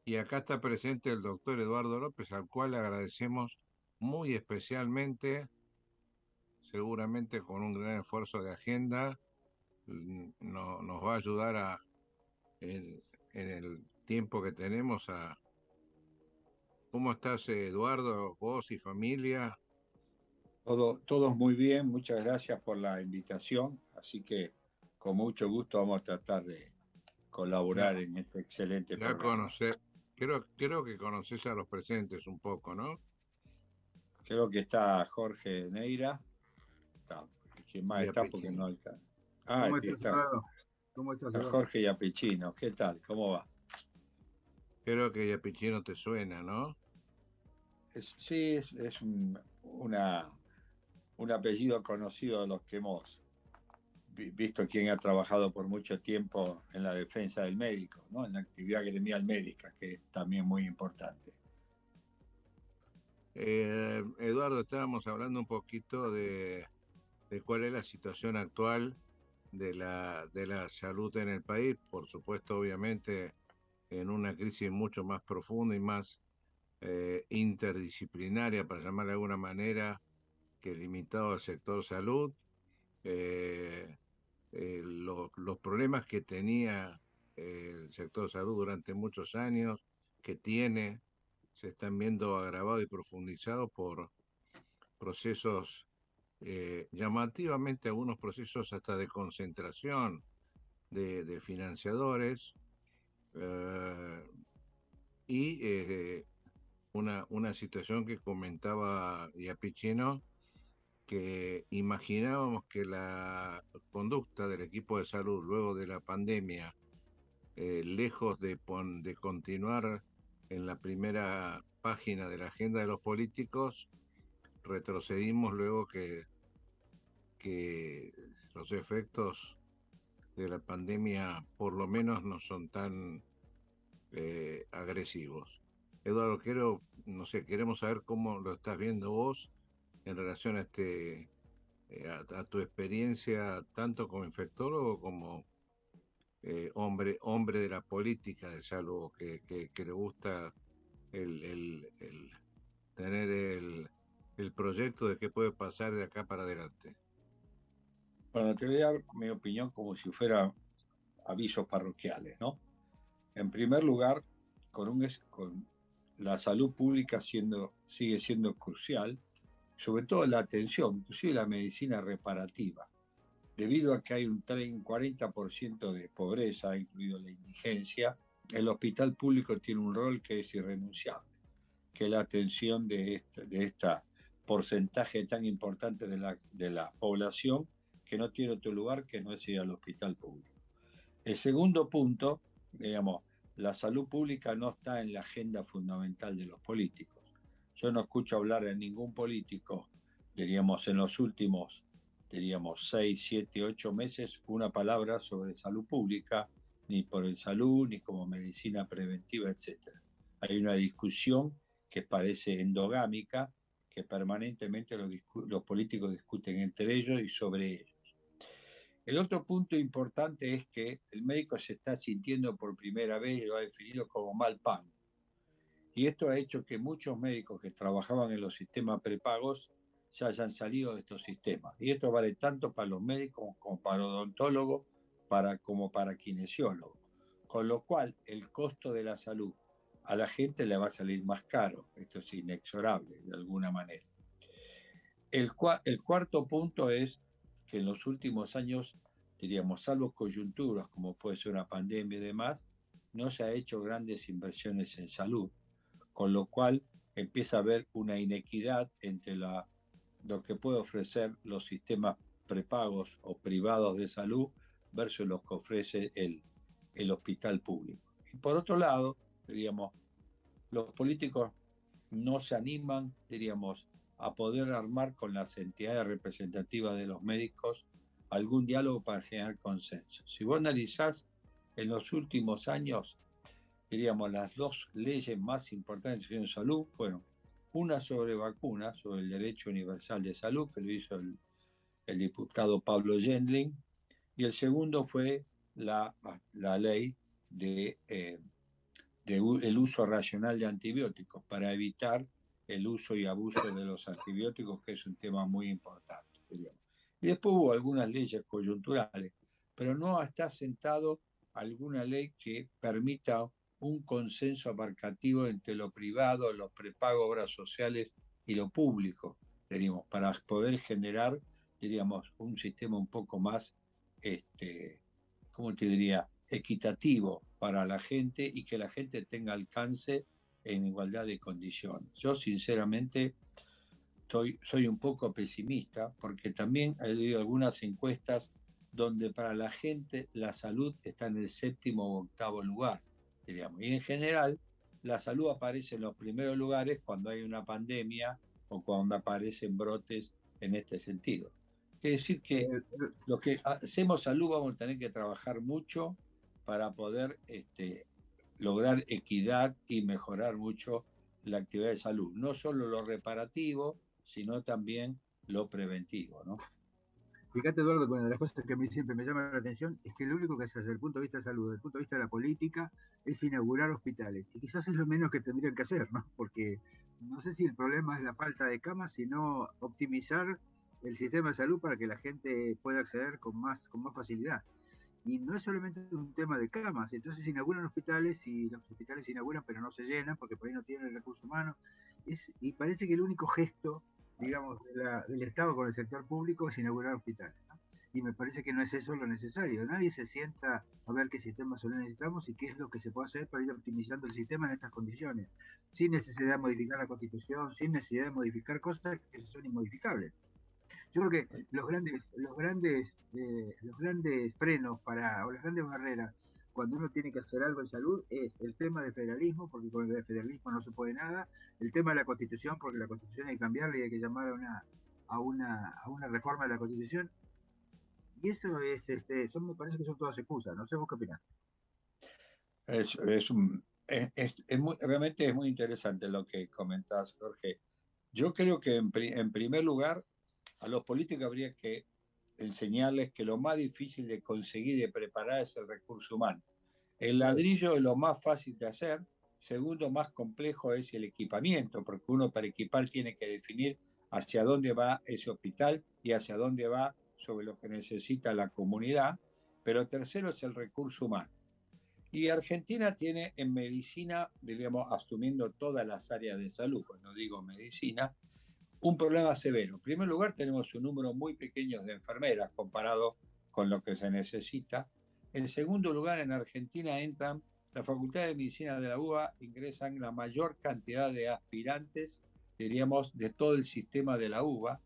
Y acá está presente el doctor Eduardo López, al cual le agradecemos muy especialmente, seguramente con un gran esfuerzo de agenda, nos va a ayudar en, en el tiempo que tenemos a... ¿Cómo estás, Eduardo? ¿Vos y familia? Todos muy bien, muchas gracias por la invitación, así que con mucho gusto vamos a tratar de Ya, colaborar en este excelente ya programa. creo que conoces a los presentes un poco, ¿no? Creo que está Jorge Neira, está, ¿quién más Y a está? Porque no Pichín. alcanza. Ah, ¿Cómo estás, Eduardo? ¿Cómo estás, está Eduardo? Jorge y Apicino, ¿qué tal? ¿Cómo va? Creo que Yapichino te suena, ¿no? Sí, es un apellido conocido de los que hemos visto quien ha trabajado por mucho tiempo en la defensa del médico, ¿no? En la actividad gremial médica, que es también muy importante. Eduardo, estábamos hablando un poquito de cuál es la situación actual de la salud en el país, por supuesto, obviamente, en una crisis mucho más profunda y más interdisciplinaria, para llamarla de alguna manera, que limitado al sector salud. Eh, los problemas que tenía el sector salud durante muchos años, que tiene, se están viendo agravados y profundizados por procesos, llamativamente algunos procesos hasta de concentración de financiadores, eh, y una situación que comentaba Iapichino, que imaginábamos que la conducta del equipo de salud luego de la pandemia, lejos de continuar en la primera página de la agenda de los políticos, retrocedimos luego que los efectos de la pandemia por lo menos no son tan agresivos. Eduardo, no sé, queremos saber cómo lo estás viendo vos en relación a a tu experiencia tanto como infectólogo como hombre de la política de salud, que le gusta el tener el proyecto de qué puede pasar de acá para adelante. Bueno, te voy a dar mi opinión como si fuera avisos parroquiales, ¿no? En primer lugar, con la salud pública sigue siendo crucial, sobre todo la atención, inclusive la medicina reparativa, debido a que hay un 40% de pobreza, incluido la indigencia. El hospital público tiene un rol que es irrenunciable, que es la atención de esta porcentaje tan importante de la población que no tiene otro lugar que no es ir al hospital público. El segundo punto, digamos, la salud pública no está en la agenda fundamental de los políticos. Yo no escucho hablar a ningún político, diríamos, en los últimos, diríamos, 6, 7, 8 meses, una palabra sobre salud pública, ni por el salud, ni como medicina preventiva, etcétera. Hay una discusión que parece endogámica, que permanentemente los políticos discuten entre ellos y sobre ellos. El otro punto importante es que el médico se está sintiendo por primera vez y lo ha definido como mal pago. Y esto ha hecho que muchos médicos que trabajaban en los sistemas prepagos se hayan salido de estos sistemas. Y esto vale tanto para los médicos como para odontólogos, como para kinesiólogos. Con lo cual, el costo de la salud a la gente le va a salir más caro. Esto es inexorable, de alguna manera. El cuarto punto es que en los últimos años, diríamos, salvo coyunturas como puede ser una pandemia y demás, no se ha hecho grandes inversiones en salud, con lo cual empieza a haber una inequidad entre lo que puede ofrecer los sistemas prepagos o privados de salud versus los que ofrece el hospital público. Y por otro lado, diríamos, los políticos no se animan, diríamos, a poder armar con las entidades representativas de los médicos algún diálogo para generar consenso. Si vos analizás en los últimos años, diríamos, las dos leyes más importantes en salud fueron una sobre vacunas, sobre el derecho universal de salud, que lo hizo el diputado Pablo Gendling, y el segundo fue la ley de el uso racional de antibióticos para evitar el uso y abuso de los antibióticos, que es un tema muy importante, diríamos. Y después hubo algunas leyes coyunturales, pero no está sentado alguna ley que permita un consenso abarcativo entre lo privado, los prepagos, obras sociales y lo público, diríamos, para poder generar, diríamos, un sistema un poco más, ¿cómo te diría?, equitativo para la gente y que la gente tenga alcance en igualdad de condiciones. Yo sinceramente soy un poco pesimista porque también he leído algunas encuestas donde para la gente la salud está en el séptimo o octavo lugar, diríamos. Y en general la salud aparece en los primeros lugares cuando hay una pandemia o cuando aparecen brotes en este sentido. Quiere decir que los que hacemos salud vamos a tener que trabajar mucho para poder lograr equidad y mejorar mucho la actividad de salud. No solo lo reparativo, sino también lo preventivo, ¿no? Fíjate, Eduardo, que una de las cosas que a mí siempre me llama la atención es que lo único que se hace desde el punto de vista de salud, desde el punto de vista de la política, es inaugurar hospitales. Y quizás es lo menos que tendrían que hacer, ¿no? Porque no sé si el problema es la falta de camas, sino optimizar el sistema de salud para que la gente pueda acceder con más facilidad. Y no es solamente un tema de camas, entonces se inauguran hospitales y los hospitales se inauguran pero no se llenan porque por ahí no tienen el recurso humano. Y parece que el único gesto, digamos, del Estado con el sector público es inaugurar hospitales, ¿no? Y me parece que no es eso lo necesario. Nadie se sienta a ver qué sistema solo necesitamos y qué es lo que se puede hacer para ir optimizando el sistema en estas condiciones, sin necesidad de modificar la Constitución, sin necesidad de modificar cosas que son inmodificables. Yo creo que los grandes frenos o las grandes barreras cuando uno tiene que hacer algo en salud es el tema del federalismo, porque con el federalismo no se puede nada, el tema de la Constitución, porque la Constitución hay que cambiarla y hay que llamar a una reforma de la Constitución. Y eso me parece que son todas excusas. No sé vos qué opinás. Realmente es muy interesante lo que comentás, Jorge. Yo creo que en primer lugar a los políticos habría que enseñarles que lo más difícil de conseguir y de preparar es el recurso humano. El ladrillo es lo más fácil de hacer. Segundo, más complejo es el equipamiento, porque uno para equipar tiene que definir hacia dónde va ese hospital y hacia dónde va sobre lo que necesita la comunidad. Pero tercero es el recurso humano. Y Argentina tiene en medicina, diríamos, asumiendo todas las áreas de salud, cuando digo medicina, un problema severo. En primer lugar, tenemos un número muy pequeño de enfermeras comparado con lo que se necesita. En segundo lugar, en Argentina entran la Facultad de Medicina de la UBA, ingresan la mayor cantidad de aspirantes, diríamos, de todo el sistema de la UBA,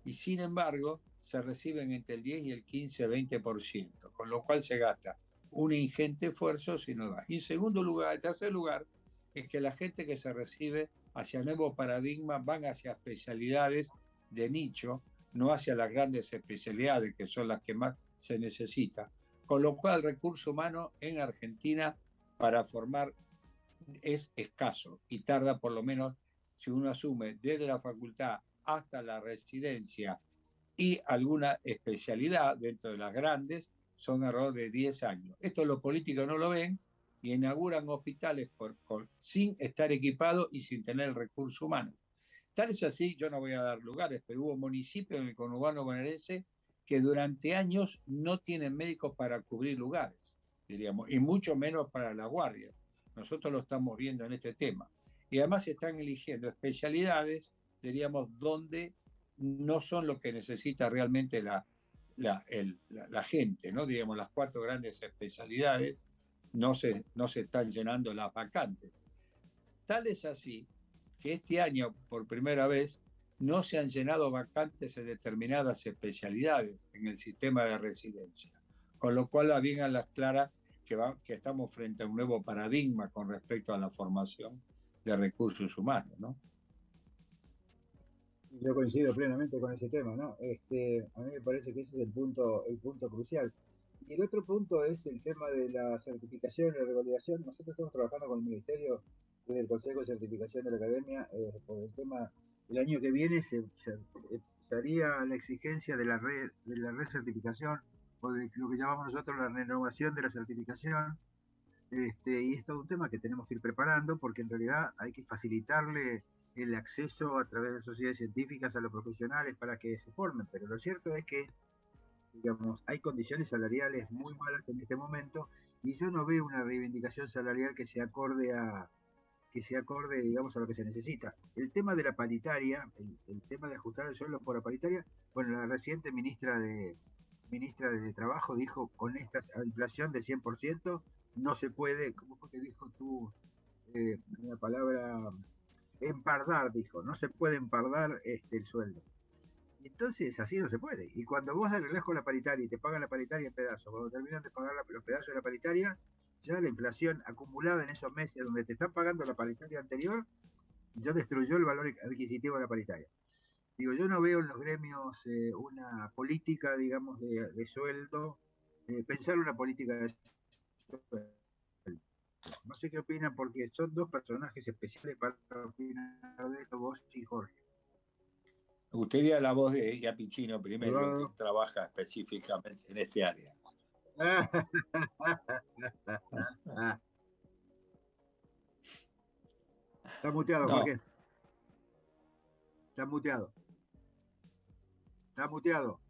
y sin embargo, se reciben entre el 10 y el 15-20%, con lo cual se gasta un ingente esfuerzo si no da. Y en segundo lugar, en tercer lugar, es que la gente que se recibe hacia nuevos paradigmas van hacia especialidades de nicho, no hacia las grandes especialidades que son las que más se necesita. Con lo cual el recurso humano en Argentina para formar es escaso y tarda por lo menos, si uno asume desde la facultad hasta la residencia y alguna especialidad dentro de las grandes, son alrededor de 10 años. Esto los políticos no lo ven y inauguran hospitales sin estar equipados y sin tener el recurso humano. Tal es así, yo no voy a dar lugares, pero hubo municipios en el conurbano bonaerense que durante años no tienen médicos para cubrir lugares, diríamos, y mucho menos para la guardia. Nosotros lo estamos viendo en este tema. Y además están eligiendo especialidades, diríamos, donde no son lo que necesita realmente la gente, ¿no? Digamos, las 4 grandes especialidades no se están llenando las vacantes. Tal es así que este año, por primera vez, no se han llenado vacantes en determinadas especialidades en el sistema de residencia, con lo cual bien a las claras que estamos frente a un nuevo paradigma con respecto a la formación de recursos humanos, ¿no? Yo coincido plenamente con ese tema, ¿no? A mí me parece que ese es el punto crucial. Y el otro punto es el tema de la certificación y la revalidación. Nosotros estamos trabajando con el Ministerio desde el Consejo de Certificación de la Academia por el tema. El año que viene se haría la exigencia de la recertificación o de lo que llamamos nosotros la renovación de la certificación, Y es todo un tema que tenemos que ir preparando porque en realidad hay que facilitarle el acceso a través de sociedades científicas a los profesionales para que se formen. Pero lo cierto es que, digamos, hay condiciones salariales muy malas en este momento y yo no veo una reivindicación salarial que se acorde, digamos, a lo que se necesita. El tema de la paritaria, el tema de ajustar el sueldo por la paritaria, bueno, la reciente ministra de Trabajo dijo, con esta inflación de 100% no se puede, ¿cómo fue que dijo tú? Una palabra, empardar, dijo, no se puede empardar el sueldo. Y entonces así no se puede. Y cuando vos arreglás con la paritaria y te pagan la paritaria en pedazos, cuando terminan de pagar los pedazos de la paritaria, ya la inflación acumulada en esos meses donde te están pagando la paritaria anterior, ya destruyó el valor adquisitivo de la paritaria. Digo, yo no veo en los gremios una política, digamos, de sueldo, pensar una política de sueldo. No sé qué opinan porque son dos personajes especiales para opinar de esto, vos y Jorge. Me gustaría la voz de Iapichino primero, que Eduardo. trabaja específicamente en este área. Está muteado, No, Jorge. Está muteado. Está muteado.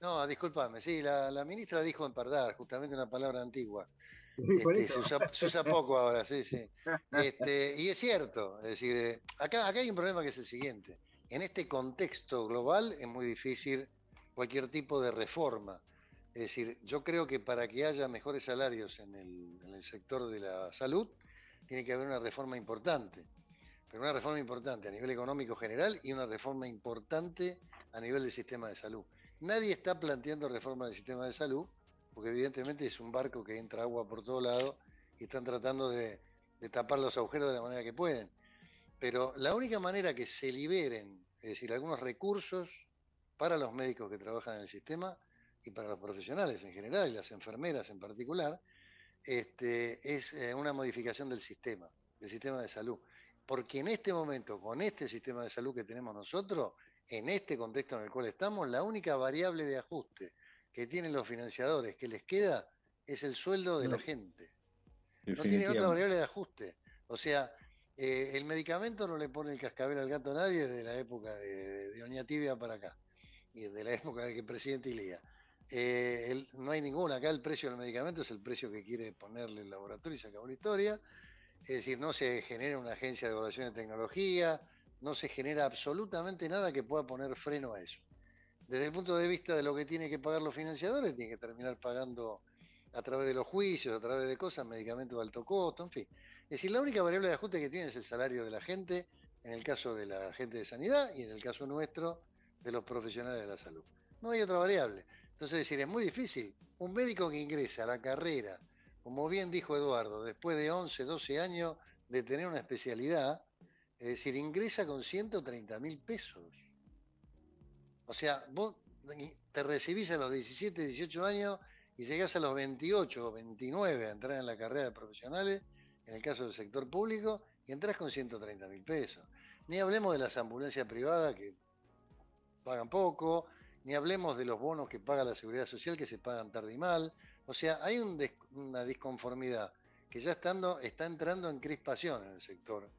No, discúlpame, sí, la ministra dijo empardar, justamente una palabra antigua. Sí, por Se eso. se usa poco ahora, sí, sí. Y es cierto, es decir, acá hay un problema que es el siguiente. En este contexto global es muy difícil cualquier tipo de reforma. Es decir, yo creo que para que haya mejores salarios en el sector de la salud, tiene que haber una reforma importante, pero una reforma importante a nivel económico general y una reforma importante a nivel del sistema de salud. Nadie está planteando reforma del sistema de salud, porque evidentemente es un barco que entra agua por todo lado y están tratando de tapar los agujeros de la manera que pueden. Pero la única manera que se liberen, es decir, algunos recursos para los médicos que trabajan en el sistema y para los profesionales en general y las enfermeras en particular, es una modificación del sistema de salud. Porque en este momento, con este sistema de salud que tenemos nosotros, en este contexto en el cual estamos, la única variable de ajuste que tienen los financiadores que les queda es el sueldo de la no, gente. No tienen otra definitivamente. variable de ajuste. O sea, el medicamento no le pone el cascabel al gato a nadie desde la época de Oñatibia para acá, y desde la época de que el presidente Ilía. No hay ninguna, acá el precio del medicamento es el precio que quiere ponerle el laboratorio y se acabó la historia. Es decir, no se genera una agencia de evaluación de tecnología, no se genera absolutamente nada que pueda poner freno a eso. Desde el punto de vista de lo que tienen que pagar los financiadores, tienen que terminar pagando a través de los juicios, a través de cosas, medicamentos de alto costo, en fin. Es decir, la única variable de ajuste que tiene es el salario de la gente, en el caso de la gente de sanidad y en el caso nuestro, de los profesionales de la salud. No hay otra variable. Entonces, es decir, es muy difícil. Un médico que ingresa a la carrera, como bien dijo Eduardo, después de 11, 12 años de tener una especialidad, es decir, ingresa con 130.000 pesos. O sea, vos te recibís a los 17, 18 años y llegás a los 28 o 29 a entrar en la carrera de profesionales, en el caso del sector público, y entrás con 130.000 pesos. Ni hablemos de las ambulancias privadas que pagan poco, ni hablemos de los bonos que paga la Seguridad Social que se pagan tarde y mal. O sea, hay una disconformidad que ya está entrando en crispación en el sector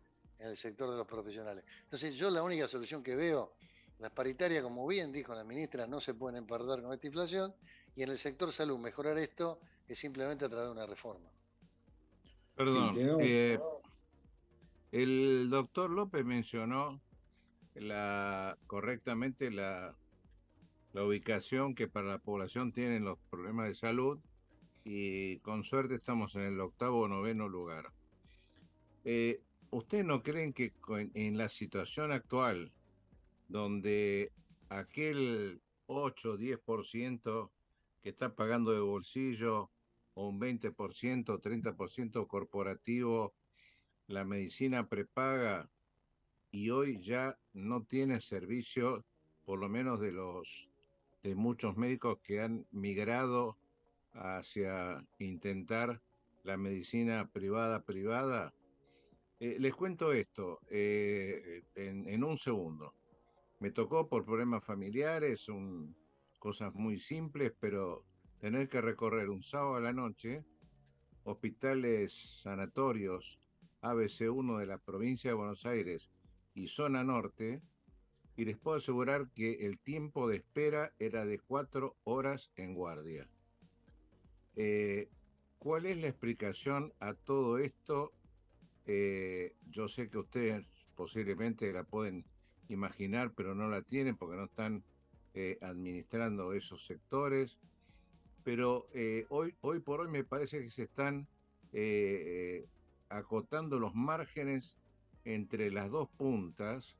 de los profesionales. Entonces, yo la única solución que veo, las paritarias, como bien dijo la ministra, no se pueden empardar con esta inflación, y en el sector salud mejorar esto es simplemente a través de una reforma. Sí, Perdón, tenemos, el doctor López mencionó correctamente la ubicación que para la población tienen los problemas de salud y con suerte estamos en el octavo o noveno lugar. ¿Ustedes no creen que en la situación actual, donde aquel 8 o 10% que está pagando de bolsillo, o un 20%, 30% corporativo, la medicina prepaga, y hoy ya no tiene servicio, por lo menos de muchos médicos que han migrado hacia intentar la medicina privada? Les cuento esto en un segundo. Me tocó por problemas familiares cosas muy simples, pero tener que recorrer un sábado a la noche hospitales sanatorios ABC1 de la provincia de Buenos Aires y zona norte, y les puedo asegurar que el tiempo de espera era de 4 horas en guardia. ¿Cuál es la explicación a todo esto? Yo sé que ustedes posiblemente la pueden imaginar, pero no la tienen porque no están administrando esos sectores. Pero hoy por hoy me parece que se están acotando los márgenes entre las dos puntas,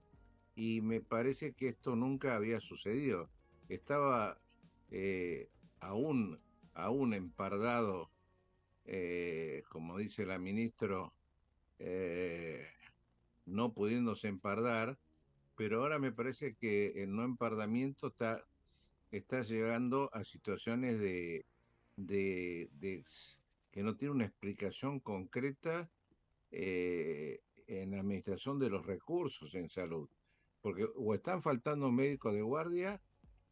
y me parece que esto nunca había sucedido. Estaba eh, aún, aún empardado, como dice la ministra, eh, no pudiéndose empardar, pero ahora me parece que el no empardamiento está llegando a situaciones de que no tiene una explicación concreta en la administración de los recursos en salud, porque o están faltando médicos de guardia,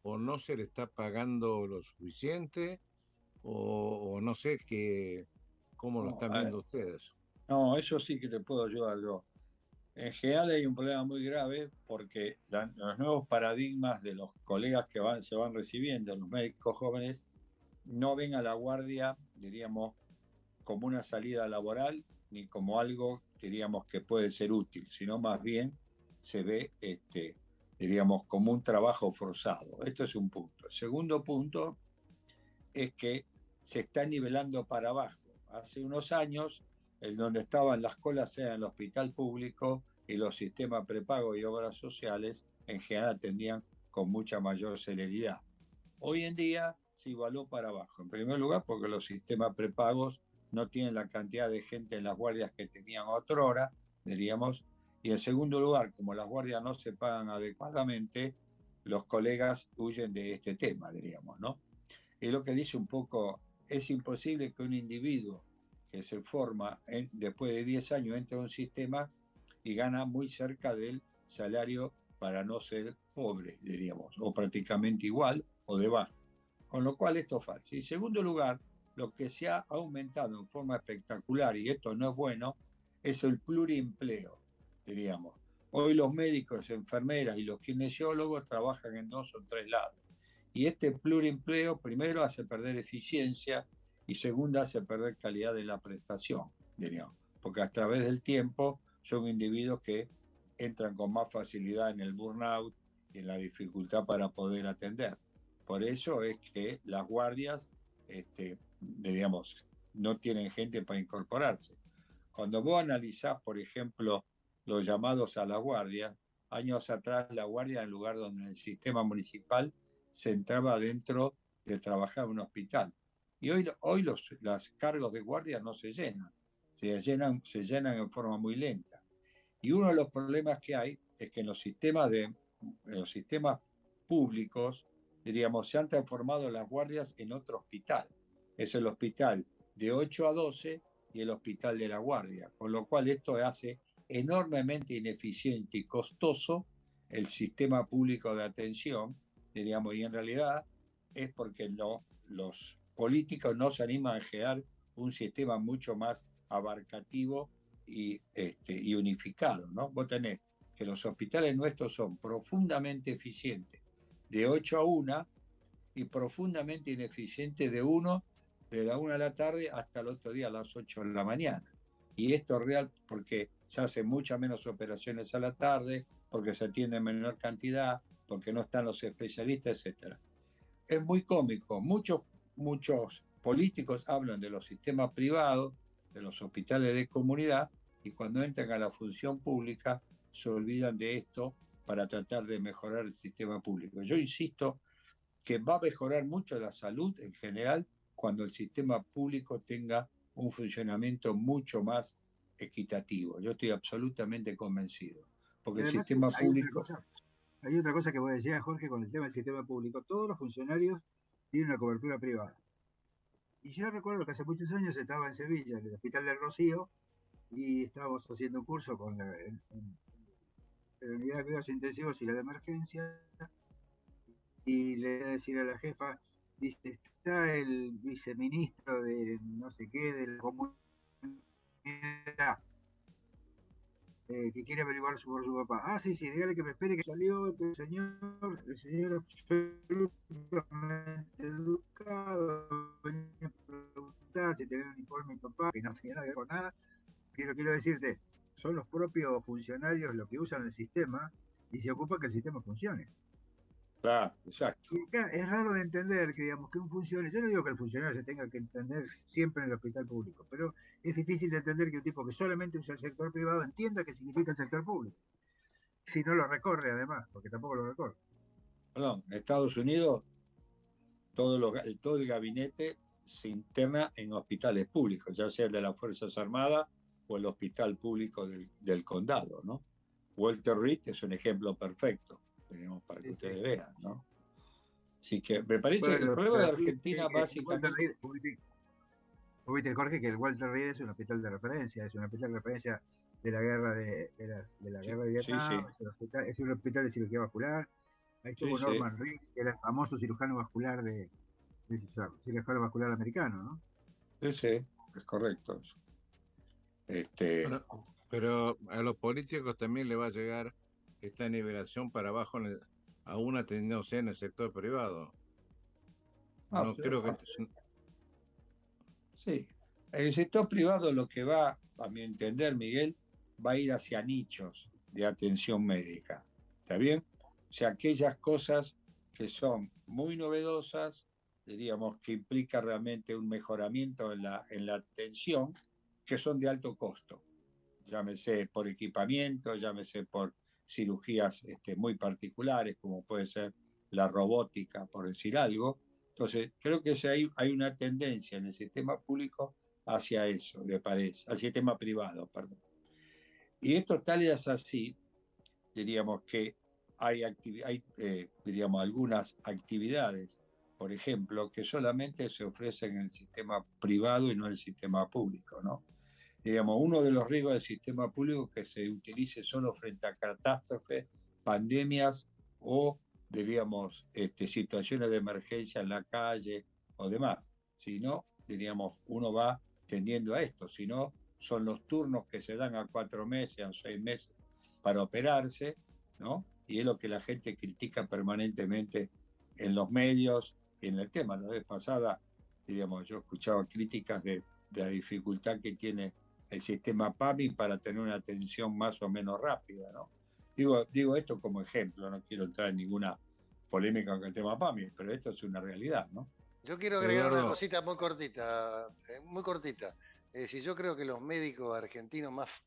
o no se le está pagando lo suficiente, o no sé cómo lo No, están viendo ustedes. no, eso sí que te puedo ayudar yo. En general hay un problema muy grave porque los nuevos paradigmas de los colegas que se van recibiendo, los médicos jóvenes, no ven a la guardia, diríamos, como una salida laboral ni como algo, diríamos, que puede ser útil, sino más bien se ve, diríamos, como un trabajo forzado. Esto es un punto. El segundo punto es que se está nivelando para abajo. Hace unos años, en donde estaban las colas era en el hospital público y los sistemas prepago y obras sociales en general atendían con mucha mayor celeridad. Hoy en día se igualó para abajo. En primer lugar, porque los sistemas prepagos no tienen la cantidad de gente en las guardias que tenían otrora, diríamos. Y en segundo lugar, como las guardias no se pagan adecuadamente, los colegas huyen de este tema, diríamos, ¿no? Y lo que dice un poco, es imposible que un individuo que se forma después de 10 años entre un sistema y gana muy cerca del salario para no ser pobre, diríamos, o prácticamente igual o debajo. Con lo cual esto es falso. Y en segundo lugar, lo que se ha aumentado en forma espectacular, y esto no es bueno, es el pluriempleo, diríamos. Hoy los médicos, enfermeras y los kinesiólogos trabajan en 2 o 3 lados. Y este pluriempleo, primero, hace perder eficiencia y segundo, hace perder calidad de la prestación, diríamos. Porque a través del tiempo son individuos que entran con más facilidad en el burnout y en la dificultad para poder atender. Por eso es que las guardias, diríamos, no tienen gente para incorporarse. Cuando vos analizás, por ejemplo, los llamados a la guardia, años atrás la guardia, en lugar donde en el sistema municipal se entraba dentro de trabajar en un hospital. Y hoy los cargos de guardia no se llenan en forma muy lenta. Y uno de los problemas que hay es que en los sistemas públicos, diríamos, se han transformado las guardias en otro hospital. Es el hospital de 8 a 12 y el hospital de la guardia, con lo cual esto hace enormemente ineficiente y costoso el sistema público de atención, diríamos, y en realidad es porque los políticos no se animan a generar un sistema mucho más abarcativo y unificado, ¿no? Vos tenés que los hospitales nuestros son profundamente eficientes de 8 a 1 y profundamente ineficientes de la 1 de la tarde hasta el otro día a las 8 de la mañana. Y esto es real porque se hacen muchas menos operaciones a la tarde, porque se atiende en menor cantidad, porque no están los especialistas, etc. Es muy cómico. Muchos políticos hablan de los sistemas privados, de los hospitales de comunidad, y cuando entran a la función pública se olvidan de esto para tratar de mejorar el sistema público. Yo insisto que va a mejorar mucho la salud en general cuando el sistema público tenga un funcionamiento mucho más equitativo. Yo estoy absolutamente convencido, Y porque el además sistema público... hay otra cosa que vos decías, Jorge, con el tema del sistema público. Todos los funcionarios tienen una cobertura privada. Y yo recuerdo que hace muchos años estaba en Sevilla, en el Hospital del Rocío, y estábamos haciendo un curso en la unidad de cuidados intensivos y la de emergencia. y le voy a decir a la jefa, dice, está el viceministro de no sé qué, de la comunidad, que quiere averiguar por su papá. Ah, sí, sí, dígale que me espere que salió el señor absolutamente educado, venía a preguntar si tenía un informe mi papá, que no tenía nada que ver con nada. Quiero decirte, son los propios funcionarios los que usan el sistema y se ocupan que el sistema funcione. Claro, exacto. Y acá es raro de entender que, digamos, que un funcionario, yo no digo que el funcionario se tenga que entender siempre en el hospital público, pero es difícil de entender que un tipo que solamente usa el sector privado entienda qué significa el sector público, si no lo recorre además, porque tampoco lo recorre. Perdón, en Estados Unidos todo el gabinete se interna en hospitales públicos, ya sea el de las Fuerzas Armadas o el hospital público del condado, ¿no? Walter Reed es un ejemplo perfecto, digamos, para que Sí, ustedes sí. vean, ¿no? Así que me parece que el Bueno, problema de pero Argentina el Walter básicamente... Reed, viste, Jorge, que el Walter Reed es un hospital de referencia, es un hospital de referencia de la guerra de la Sí, guerra de sí, Vietnam, sí, es un hospital de cirugía vascular. Ahí sí, estuvo sí, Norman Riggs, que era el famoso cirujano vascular cirujano vascular americano, ¿no? sí, sí, es correcto. Este, Bueno, pero a los políticos también le va a llegar esta nivelación para abajo, aún atendiéndose en el sector privado. ah, No creo que... sí, el sector privado lo que va, a mi entender, Miguel, va a ir hacia nichos de atención médica. ¿Está bien? O sea, aquellas cosas que son muy novedosas, diríamos que implica realmente un mejoramiento en la atención, que son de alto costo. Llámese por equipamiento, llámese por cirugías muy particulares, como puede ser la robótica, por decir algo. Entonces, creo que hay una tendencia en el sistema público hacia eso, me parece, al sistema privado, perdón. Y esto tal es así, diríamos que diríamos, algunas actividades, por ejemplo, que solamente se ofrecen en el sistema privado y no en el sistema público, ¿no? Digamos, uno de los riesgos del sistema público es que se utilice solo frente a catástrofes, pandemias o, diríamos, situaciones de emergencia en la calle o demás. Si no, diríamos, uno va tendiendo a esto. Si no, son los turnos que se dan a 4 meses, a 6 meses para operarse, ¿no? Y es lo que la gente critica permanentemente en los medios y en el tema. La vez pasada, diríamos, yo escuchaba críticas de la dificultad que tiene el sistema PAMI para tener una atención más o menos rápida, ¿no? Digo esto como ejemplo, no quiero entrar en ninguna polémica con el tema PAMI, pero esto es una realidad, ¿no? Yo quiero agregar una Eduardo, cosita muy cortita, muy cortita. Es decir, yo creo que los médicos argentinos más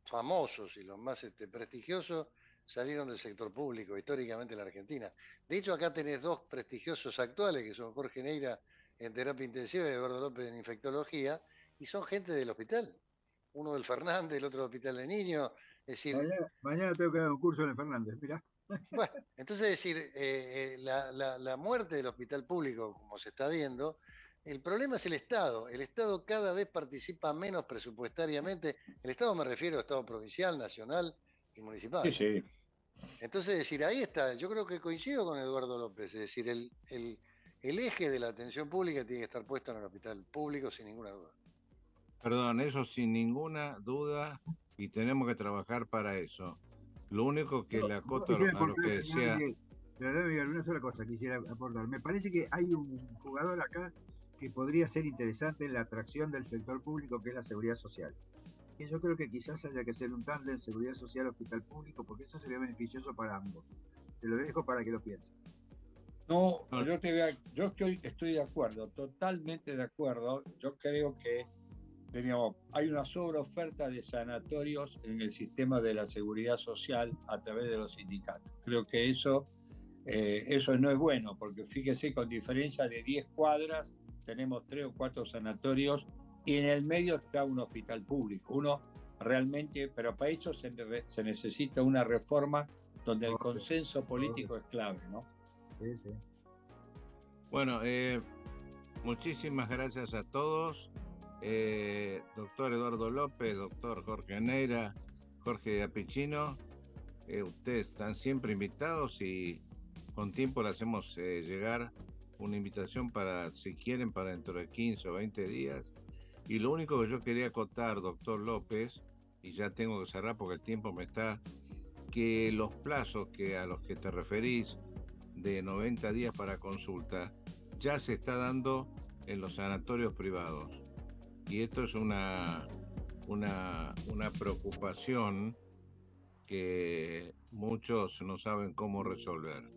famosos y los más prestigiosos salieron del sector público históricamente en la Argentina. De hecho, acá tenés dos prestigiosos actuales, que son Jorge Neira en terapia intensiva y Eduardo López en infectología, y son gente del hospital. Uno del Fernández, el otro del Hospital de Niños. Es decir, Mañana tengo que dar un curso en el Fernández, mirá. bueno, entonces decir, la muerte del hospital público, como se está viendo, el problema es el Estado. El Estado cada vez participa menos presupuestariamente. El Estado me refiero a Estado provincial, nacional y Sí, municipal. sí. Entonces, decir, ahí está, yo creo que coincido con Eduardo López, es decir, el eje de la atención pública tiene que estar puesto en el hospital público sin ninguna duda. perdón, eso sin ninguna duda y tenemos que trabajar para eso. Lo único que le Yo acoto quisiera a lo que aportar, decía, Miguel, una sola cosa quisiera aportar. Me parece que hay un jugador acá que podría ser interesante en la atracción del sector público, que es la seguridad social. Que yo creo que quizás haya que hacer un tándem seguridad social hospital público, porque eso sería beneficioso para ambos. Se lo dejo para que lo piensen. No, estoy de acuerdo, totalmente de acuerdo. Yo creo que digamos, hay una sobreoferta de sanatorios en el sistema de la seguridad social a través de los sindicatos. Creo que eso no es bueno, porque fíjese, con diferencia de 10 cuadras, tenemos 3 o 4 sanatorios y en el medio está un hospital público. Uno realmente, pero para eso se necesita una reforma donde el Obvio, consenso obvio. político es clave, ¿no? Sí, sí. bueno, muchísimas gracias a todos. Doctor Eduardo López, doctor Jorge Neira, Jorge Apicino, ustedes están siempre invitados y con tiempo le hacemos llegar una invitación para, si quieren, para dentro de 15 o 20 días. Y lo único que yo quería acotar, doctor López, y ya tengo que cerrar porque el tiempo me está, que los plazos a los que te referís de 90 días para consulta ya se está dando en los sanatorios privados. Y esto es una preocupación que muchos no saben cómo resolver.